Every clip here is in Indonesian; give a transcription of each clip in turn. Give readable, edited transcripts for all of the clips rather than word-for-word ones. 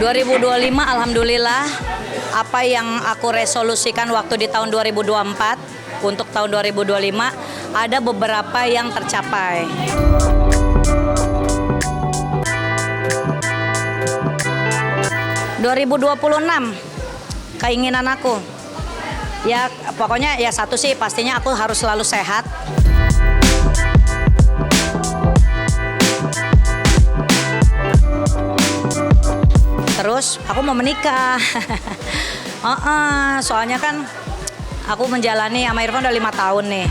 2025 alhamdulillah apa yang aku resolusikan waktu di tahun 2024 untuk tahun 2025 ada beberapa yang tercapai. Keinginan aku ya pokoknya ya satu sih pastinya aku harus selalu sehat. Terus aku mau menikah. Soalnya kan aku menjalani sama Irfan udah 5 tahun nih.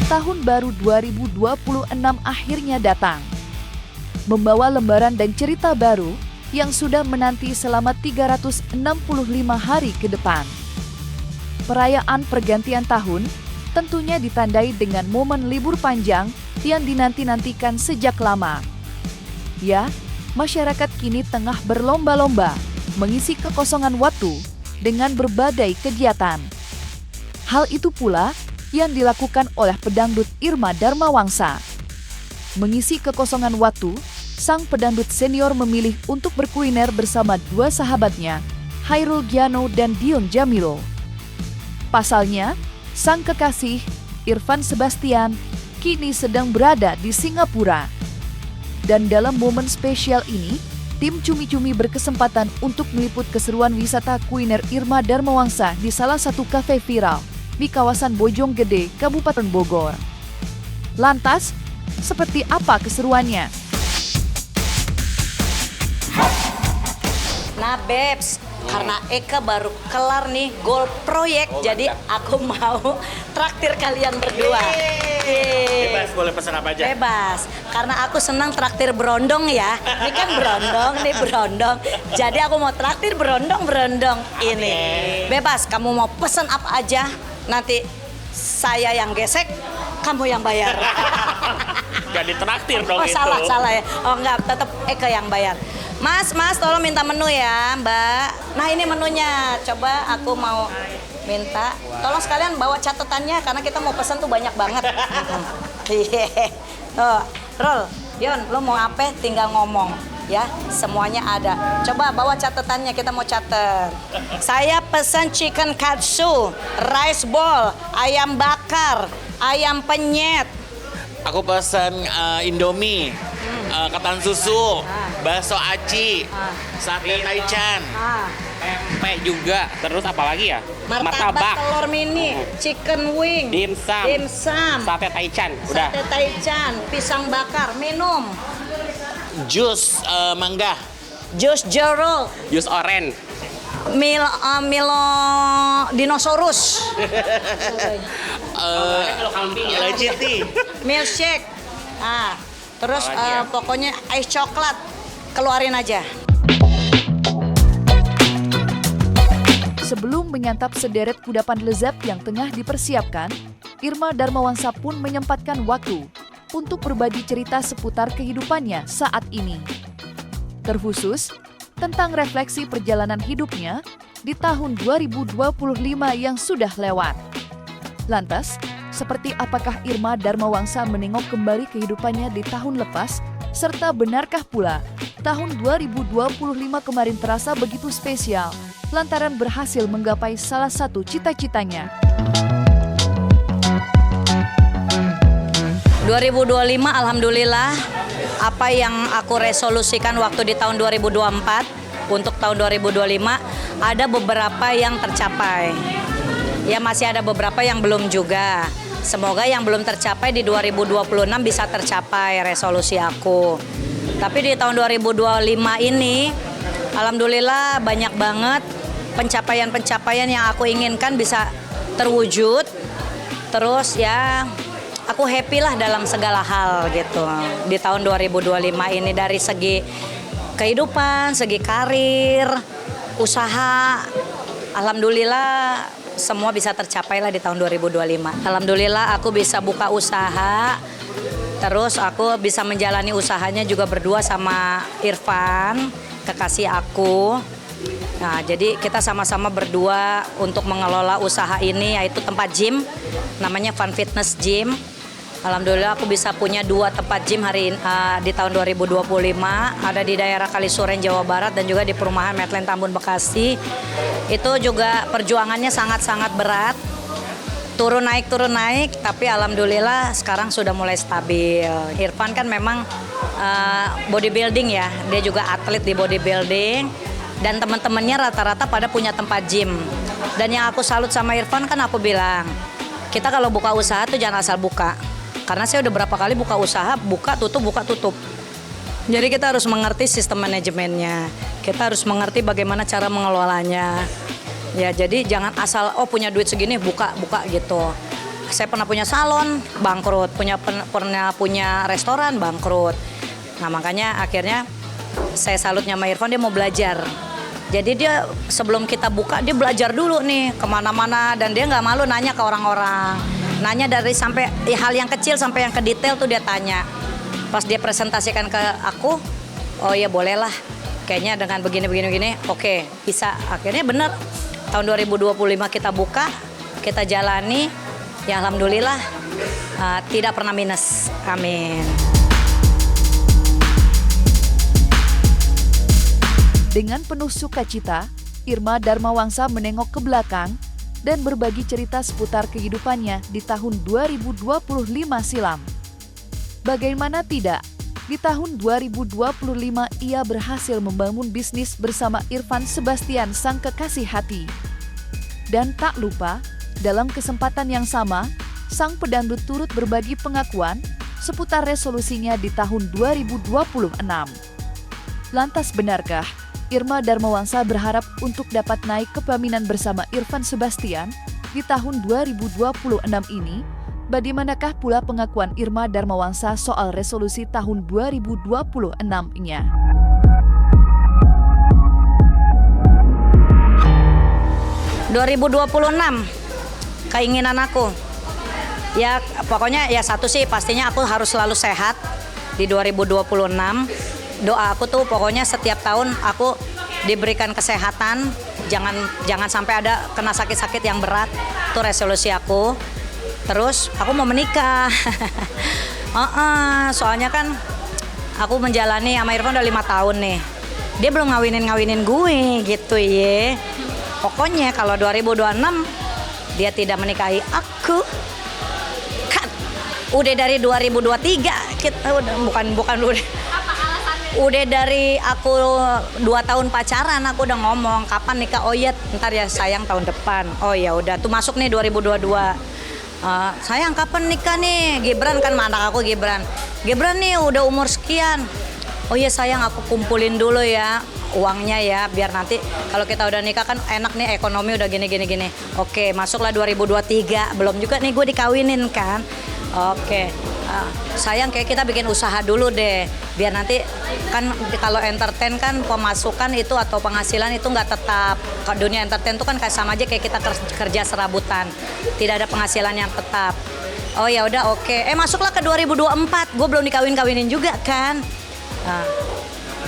Tahun baru 2026 akhirnya datang. Membawa lembaran dan cerita baru yang sudah menanti selama 365 hari ke depan. Perayaan pergantian tahun tentunya ditandai dengan momen libur panjang yang dinanti-nantikan sejak lama. Ya, masyarakat kini tengah berlomba-lomba mengisi kekosongan waktu dengan berbagai kegiatan. Hal itu pula yang dilakukan oleh pedangdut Irma Darmawangsa. Mengisi kekosongan waktu, sang pedangdut senior memilih untuk berkuliner bersama dua sahabatnya, Hairul Giano dan Dion Jamilo. Pasalnya, sang kekasih, Irfan Sebastian, kini sedang berada di Singapura. Dan dalam momen spesial ini, tim Cumi-Cumi berkesempatan untuk meliput keseruan wisata kuliner Irma Darmawangsa di salah satu kafe viral di kawasan Bojonggede, Kabupaten Bogor. Lantas, seperti apa keseruannya? Nah, Bebs, karena Eka baru kelar nih goal proyek, jadi aku mau traktir kalian berdua. Bebas, boleh pesan apa aja? Bebas, karena aku senang traktir berondong ya. Ini kan berondong. Jadi aku mau traktir berondong ini. Bebas, kamu mau pesan apa aja, nanti saya yang gesek, kamu yang bayar. Gak ditraktir dong itu. Salah ya. Oh enggak, tetap Eka yang bayar. Mas, tolong minta menu ya, Mbak. Nah ini menunya, coba aku mau minta. Tolong sekalian bawa catatannya, karena kita mau pesan tuh banyak banget. Tuh, Rol, Yon, lo mau apa? Tinggal ngomong, ya. Semuanya ada. Coba bawa catatannya, kita mau catat. Saya pesan chicken katsu, rice ball, ayam bakar, ayam penyet. Aku pesan Indomie, ketan susu, bakso aci, sate taichan, pempek juga. Terus apa lagi ya? Martabak, telur mini, chicken wing, dimsum, sate taichan, udah. Sate taichan, pisang bakar, minum. Jus mangga, Jus jeruk, jus oren. Milo dinosaurus. Legit. Milkshake. Terus pokoknya es coklat. Keluarin aja. Sebelum menyantap sederet kudapan lezat yang tengah dipersiapkan, Irma Darmawangsa pun menyempatkan waktu untuk berbagi cerita seputar kehidupannya saat ini. Terkhusus tentang refleksi perjalanan hidupnya di tahun 2025 yang sudah lewat. Lantas, seperti apakah Irma Darmawangsa menengok kembali kehidupannya di tahun lepas, serta benarkah pula tahun 2025 kemarin terasa begitu spesial lantaran berhasil menggapai salah satu cita-citanya? 2025 alhamdulillah apa yang aku resolusikan waktu di tahun 2024 untuk tahun 2025 ada beberapa yang tercapai. Ya masih ada beberapa yang belum juga. Semoga yang belum tercapai di 2026 bisa tercapai resolusi aku. Tapi di tahun 2025 ini alhamdulillah banyak banget pencapaian-pencapaian yang aku inginkan bisa terwujud. Terus ya aku happy lah dalam segala hal gitu di tahun 2025 ini, dari segi kehidupan, segi karir, usaha. Alhamdulillah semua bisa tercapai lah di tahun 2025. Alhamdulillah aku bisa buka usaha, terus aku bisa menjalani usahanya juga berdua sama Irfan, kekasih aku. Nah, jadi kita sama-sama berdua untuk mengelola usaha ini, yaitu tempat gym, namanya Fun Fitness Gym. Alhamdulillah aku bisa punya 2 tempat gym di tahun 2025, ada di daerah Kalisuren, Jawa Barat, dan juga di perumahan Medland Tambun, Bekasi. Itu juga perjuangannya sangat-sangat berat, turun naik, tapi alhamdulillah sekarang sudah mulai stabil. Irfan kan memang bodybuilding ya, dia juga atlet di bodybuilding. Dan teman-temannya rata-rata pada punya tempat gym. Dan yang aku salut sama Irfan kan aku bilang, kita kalau buka usaha tuh jangan asal buka. Karena saya udah berapa kali buka usaha, buka tutup. Jadi kita harus mengerti sistem manajemennya. Kita harus mengerti bagaimana cara mengelolanya. Ya, jadi jangan asal punya duit segini buka gitu. Saya pernah punya salon, bangkrut. Pernah punya restoran, bangkrut. Nah, makanya akhirnya saya salutnya sama Irfan, dia mau belajar. Jadi dia sebelum kita buka, dia belajar dulu nih kemana-mana, dan dia nggak malu nanya ke orang-orang. Nanya dari sampai hal yang kecil sampai yang ke detail tuh dia tanya. Pas dia presentasikan ke aku, oh iya bolehlah. Kayaknya dengan begini, oke bisa. Akhirnya bener, tahun 2025 kita buka, kita jalani, ya alhamdulillah tidak pernah minus. Amin. Dengan penuh sukacita, Irma Darmawangsa menengok ke belakang dan berbagi cerita seputar kehidupannya di tahun 2025 silam. Bagaimana tidak, di tahun 2025 ia berhasil membangun bisnis bersama Irfan Sebastian sang kekasih hati. Dan tak lupa, dalam kesempatan yang sama, sang pedangdut turut berbagi pengakuan seputar resolusinya di tahun 2026. Lantas benarkah Irma Darmawangsa berharap untuk dapat naik kepemimpinan bersama Irfan Sebastian di tahun 2026 ini? Bagaimanakah pula pengakuan Irma Darmawangsa soal resolusi tahun 2026-nya? Keinginan aku, ya pokoknya ya satu sih, pastinya aku harus selalu sehat di 2026. Doa aku tuh pokoknya setiap tahun aku diberikan kesehatan, jangan sampai ada kena sakit-sakit yang berat. Itu resolusi aku. Terus aku mau menikah. Soalnya kan aku menjalani sama Irfan udah 5 tahun nih. Dia belum ngawinin gue gitu ya. Pokoknya kalau 2026 dia tidak menikahi aku, udah dari 2023 kita udah dari aku 2 tahun pacaran aku udah ngomong kapan nikah. Oh iya ntar ya sayang tahun depan. Oh ya udah tuh masuk nih 2022. Sayang kapan nikah nih? Gibran kan anak aku Gibran nih udah umur sekian. Oh iya sayang aku kumpulin dulu ya uangnya ya biar nanti kalau kita udah nikah kan enak nih, ekonomi udah gini. Oke, masuklah 2023. Belum juga nih gue dikawinin kan. Oke. Sayang kayak kita bikin usaha dulu deh biar nanti kan kalau entertain kan pemasukan itu atau penghasilan itu nggak tetap. Dunia entertain itu kan kayak sama aja kayak kita kerja serabutan, tidak ada penghasilan yang tetap. Oh ya udah oke. Masuklah ke 2024, gue belum dikawinin juga kan.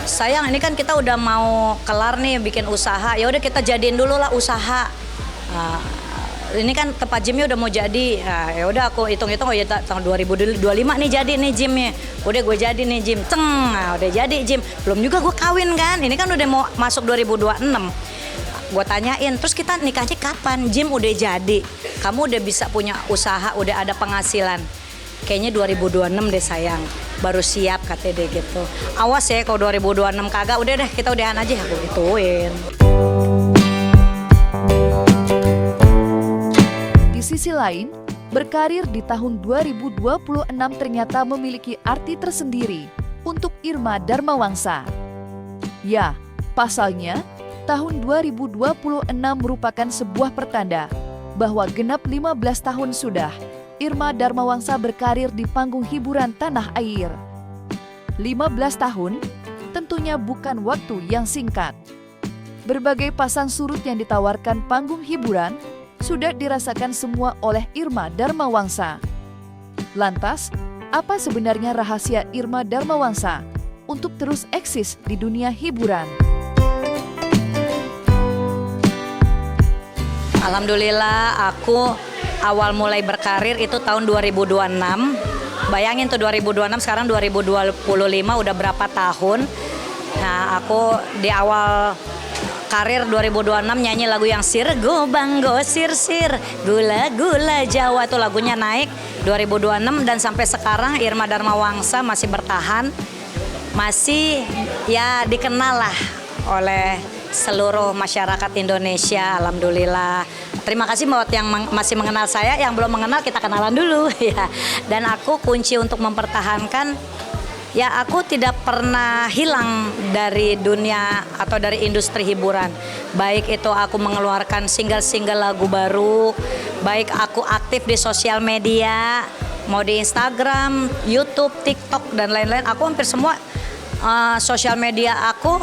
Sayang ini kan kita udah mau kelar nih bikin usaha, ya udah kita jadiin dulu lah usaha. Ini kan tempat gymnya udah mau jadi, ya udah aku hitung-hitung oh ya tahun 2025 nih jadi nih gymnya, udah gue jadi nih gym, udah jadi gym, belum juga gue kawin kan, ini kan udah mau masuk 2026, gue tanyain, terus kita nikahnya kapan? Gym udah jadi, kamu udah bisa punya usaha, udah ada penghasilan, kayaknya 2026 deh sayang, baru siap katanya deh gitu, awas ya kalau 2026 kagak, udah deh kita udahan aja, aku gituin. Di sisi lain, berkarir di tahun 2026 ternyata memiliki arti tersendiri untuk Irma Darmawangsa. Ya, pasalnya, tahun 2026 merupakan sebuah pertanda bahwa genap 15 tahun sudah Irma Darmawangsa berkarir di panggung hiburan tanah air. 15 tahun tentunya bukan waktu yang singkat. Berbagai pasang surut yang ditawarkan panggung hiburan sudah dirasakan semua oleh Irma Darmawangsa. Lantas, apa sebenarnya rahasia Irma Darmawangsa untuk terus eksis di dunia hiburan? Alhamdulillah aku awal mulai berkarir itu tahun 2026. Bayangin tuh 2026 sekarang 2025 udah berapa tahun. Nah, aku di awal karir 2026 nyanyi lagu yang Sirgo Banggo Sir Gula-gula Jawa, itu lagunya naik 2026 dan sampai sekarang Irma Darmawangsa masih bertahan, masih ya dikenal lah oleh seluruh masyarakat Indonesia. Alhamdulillah. Terima kasih buat yang masih mengenal saya, yang belum mengenal kita kenalan dulu ya. Dan aku kunci untuk mempertahankan, ya aku tidak pernah hilang dari dunia atau dari industri hiburan. Baik itu aku mengeluarkan single-single lagu baru, baik aku aktif di sosial media, mau di Instagram, YouTube, TikTok dan lain-lain. Aku hampir semua sosial media aku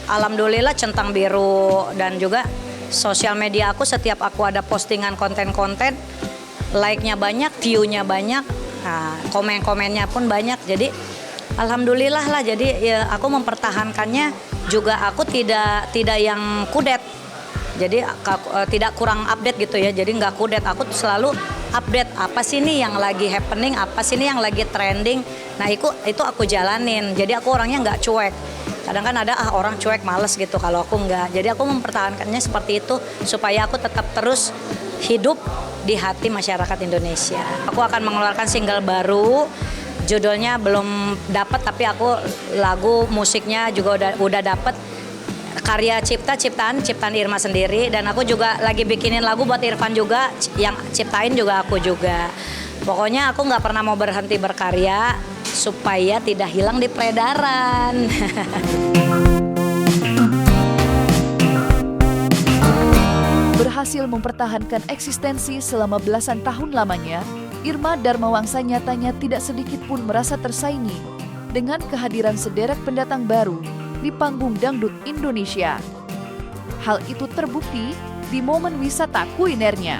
alhamdulillah centang biru, dan juga sosial media aku setiap aku ada postingan konten-konten, like-nya banyak, view-nya banyak, nah, komen-komennya pun banyak. Jadi alhamdulillah lah, jadi ya aku mempertahankannya juga, aku tidak yang kudet. Jadi tidak kurang update gitu ya. Jadi nggak kudet, aku tuh selalu update apa sih nih yang lagi happening, apa sih nih yang lagi trending. Nah itu aku jalanin. Jadi aku orangnya nggak cuek. Kadang kan ada orang cuek males gitu, kalau aku nggak. Jadi aku mempertahankannya seperti itu supaya aku tetap terus hidup di hati masyarakat Indonesia. Aku akan mengeluarkan single baru. Judulnya belum dapat, tapi aku lagu musiknya juga udah dapat. Karya ciptaan Irma sendiri, dan aku juga lagi bikinin lagu buat Irfan juga, yang ciptain juga aku juga. Pokoknya aku nggak pernah mau berhenti berkarya supaya tidak hilang di peredaran. Berhasil mempertahankan eksistensi selama belasan tahun lamanya, Irma Darmawangsa nyatanya tidak sedikit pun merasa tersaingi dengan kehadiran sederet pendatang baru di panggung dangdut Indonesia. Hal itu terbukti di momen wisata kulinernya.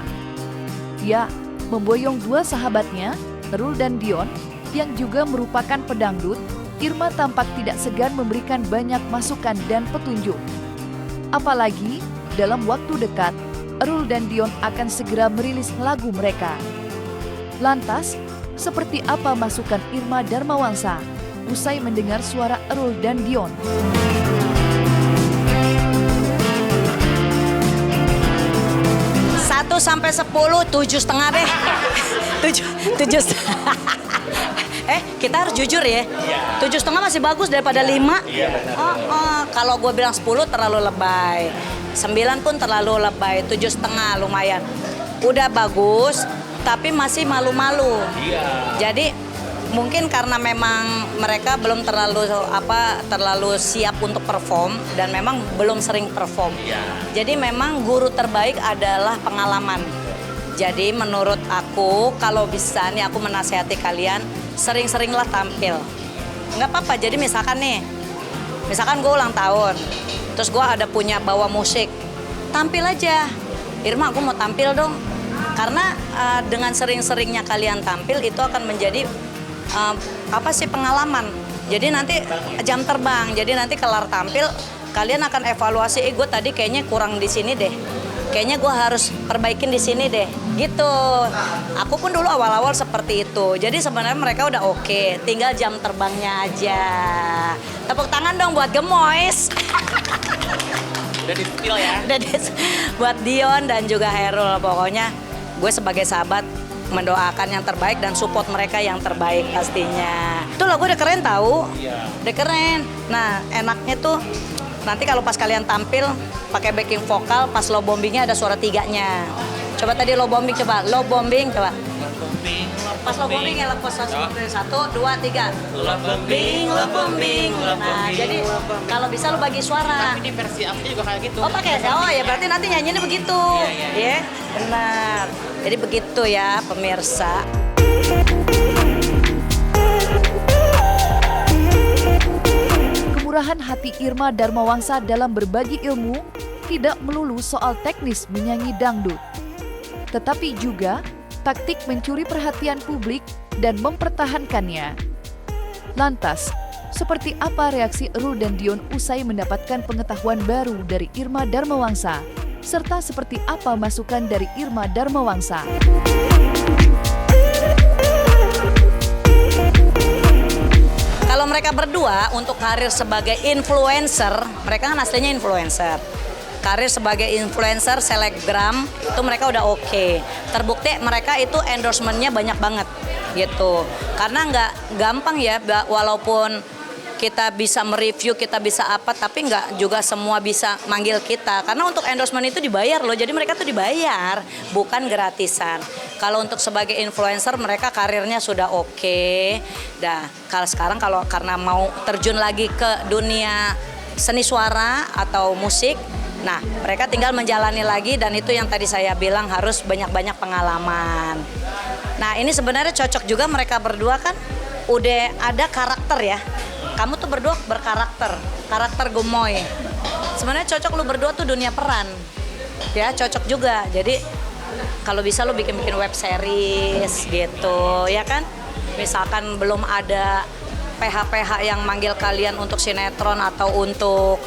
Ia memboyong dua sahabatnya, Erul dan Dion, yang juga merupakan pedangdut. Irma tampak tidak segan memberikan banyak masukan dan petunjuk. Apalagi dalam waktu dekat, Erul dan Dion akan segera merilis lagu mereka. Lantas, seperti apa masukan Irma Darmawangsa usai mendengar suara Erul dan Dion? Satu sampai 10, 7,5 deh. 7. Kita harus jujur ya. 7,5 masih bagus daripada 5. Kalau gue bilang 10 terlalu lebay. 9 pun terlalu lebay. 7,5 lumayan. Udah bagus, tapi masih malu-malu. Jadi mungkin karena memang mereka belum terlalu siap untuk perform, dan memang belum sering perform. Jadi memang guru terbaik adalah pengalaman. Jadi menurut aku, kalau bisa nih aku menasihati kalian, sering-seringlah tampil. Nggak apa-apa, jadi misalkan gue ulang tahun, terus gue ada punya bawa musik, tampil aja. Irma, aku mau tampil dong. Karena dengan sering-seringnya kalian tampil, itu akan menjadi pengalaman. Jadi nanti jam terbang. Jadi nanti kelar tampil, kalian akan evaluasi, gue tadi kayaknya kurang di sini deh. Kayaknya gue harus perbaikin di sini deh. Gitu. Aku pun dulu awal-awal seperti itu. Jadi sebenarnya mereka udah oke, tinggal jam terbangnya aja. Tepuk tangan dong buat Gemoys. Udah di spill ya. Buat Dion dan juga Herul. Pokoknya gue sebagai sahabat mendoakan yang terbaik dan support mereka yang terbaik pastinya. Itu lagu udah keren tahu. Udah keren. Nah, enaknya tuh nanti kalau pas kalian tampil pakai backing vokal, pas low bombingnya ada suara 3-nya. Coba tadi low bombing, coba low bombing, coba. Pas low bombing ya, lepas 1, 2, 3. Low bombing. Nah, jadi kalau bisa lo bagi suara. Tapi ini versi aku juga kayak gitu. Oh pakai, ya berarti nanti nyanyinya begitu. Iya, benar. Jadi begitu ya pemirsa. Kemurahan hati Irma Darmawangsa dalam berbagi ilmu tidak melulu soal teknis menyanyi dangdut, tetapi juga taktik mencuri perhatian publik dan mempertahankannya. Lantas, seperti apa reaksi Erul dan Dion usai mendapatkan pengetahuan baru dari Irma Darmawangsa? serta seperti apa masukan dari Irma Darmawangsa. Kalau mereka berdua untuk karir sebagai influencer, mereka kan aslinya influencer. Karir sebagai influencer selebgram itu mereka udah oke. Terbukti mereka itu endorsementnya banyak banget gitu. Karena nggak gampang ya, walaupun kita bisa mereview, kita bisa apa, tapi nggak juga semua bisa manggil kita. Karena untuk endorsement itu dibayar loh, jadi mereka tuh dibayar, bukan gratisan. Kalau untuk sebagai influencer mereka karirnya sudah oke. Dah, kalau sekarang karena mau terjun lagi ke dunia seni suara atau musik, nah mereka tinggal menjalani lagi dan itu yang tadi saya bilang harus banyak-banyak pengalaman. Nah ini sebenarnya cocok juga mereka berdua kan udah ada karakter ya. Kamu tuh berdua karakter gemoy. Sebenarnya cocok lu berdua tuh dunia peran. Ya, cocok juga. Jadi kalau bisa lu bikin web series gitu, ya kan? Misalkan belum ada PH-PH yang manggil kalian untuk sinetron atau untuk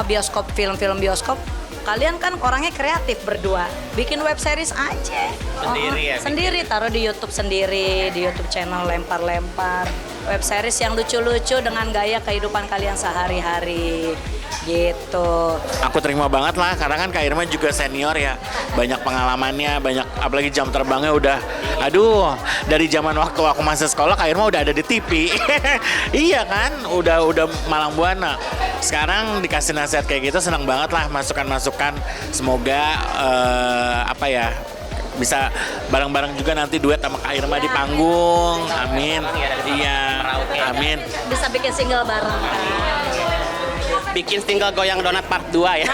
bioskop, film-film bioskop. Kalian kan orangnya kreatif berdua, bikin web series aja. Sendiri ya? Sendiri, taruh di YouTube sendiri, di YouTube channel lempar-lempar. Web series yang lucu-lucu dengan gaya kehidupan kalian sehari-hari. Gitu. Aku terima banget lah, karena kan Kak Irma juga senior ya. Banyak pengalamannya, banyak, apalagi jam terbangnya udah, aduh, dari zaman waktu aku masih sekolah Kak Irma udah ada di TV. Iya kan, udah Malang Buana. Sekarang dikasih nasihat kayak gitu senang banget lah, masukan-masukan. Semoga bisa bareng-bareng juga nanti duet sama Kak Irma di panggung. Amin. Iya, amin. Bisa bikin single bareng kan. Bikin single Goyang Donat part 2 ya.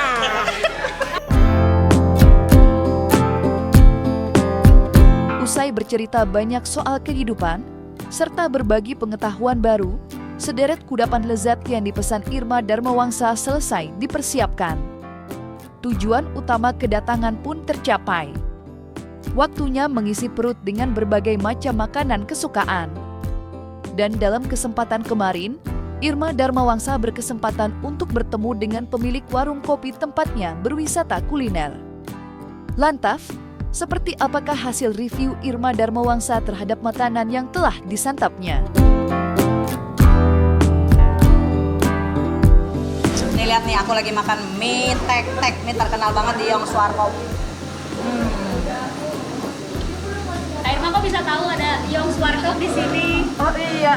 Usai bercerita banyak soal kehidupan, serta berbagi pengetahuan baru, sederet kudapan lezat yang dipesan Irma Darmawangsa selesai dipersiapkan. Tujuan utama kedatangan pun tercapai. Waktunya mengisi perut dengan berbagai macam makanan kesukaan. Dan dalam kesempatan kemarin, Irma Darmawangsa berkesempatan untuk bertemu dengan pemilik warung kopi tempatnya berwisata kuliner. Lantas, seperti apakah hasil review Irma Darmawangsa terhadap makanan yang telah disantapnya? Nih lihat nih, aku lagi makan mie tek-tek, mie terkenal banget di Yong Swarkop. Kak Irma kok bisa tahu ada Yong Swarkop di sini? Oh iya.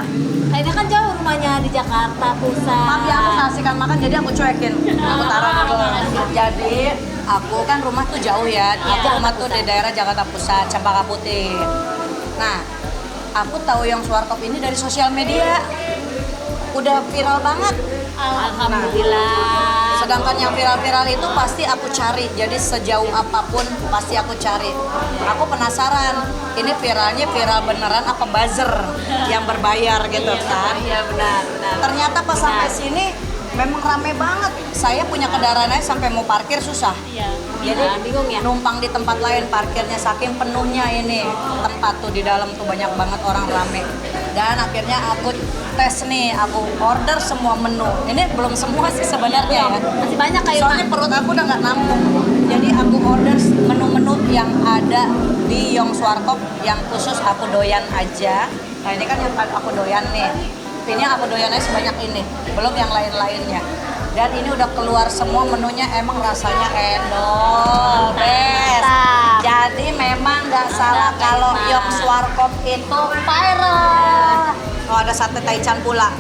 Kak Irma kan jauh rumahnya di Jakarta Pusat. Maaf ya, aku kasihkan makan jadi aku cuekin. Aku taruh dulu. Jadi aku kan rumah tuh jauh ya. Aku rumah tuh di daerah Jakarta Pusat, Cempaka Putih. Nah, aku tahu Yong Swarkop ini dari sosial media. Udah viral banget. Alhamdulillah. Sedangkan yang viral-viral itu pasti aku cari. Jadi sejauh apapun pasti aku cari. Aku penasaran, ini viralnya viral beneran apa buzzer yang berbayar gitu kan? Iya benar. Ternyata pas sampai sini memang rame banget. Saya punya kendaraan aja sampai mau parkir susah. Iya. Jadi Bingung ya. numpang di tempat lain parkirnya saking penuhnya ini tempat tuh di dalam tuh banyak banget orang rame. Dan akhirnya aku tes nih, aku order semua menu. Ini belum semua sih sebenarnya ya. Masih banyak Kak Irma. Soalnya perut aku udah nggak nampung. Jadi aku order menu-menu yang ada di Yong Swarkop yang khusus aku doyan aja. Nah ini kan yang aku doyan nih. Ini aku doyannya sebanyak ini, belum yang lain-lainnya. Dan ini udah keluar semua menunya, emang rasanya endol, best. Jadi memang nggak salah kalau Yong Swarkop itu viral. Oh ada sate taichan pula.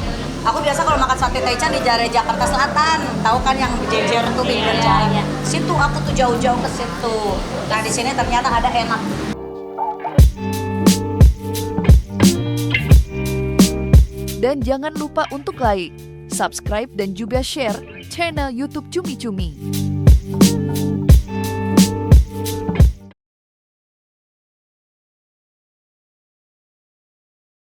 Aku biasa kalau makan sate taichan di Jare Jakarta Selatan, tahu kan yang jejer tuh pinggir jalan. Situ aku tuh jauh-jauh ke situ. Nah di sini ternyata ada enak. Dan jangan lupa untuk like, subscribe dan juga share channel YouTube Cumi Cumi.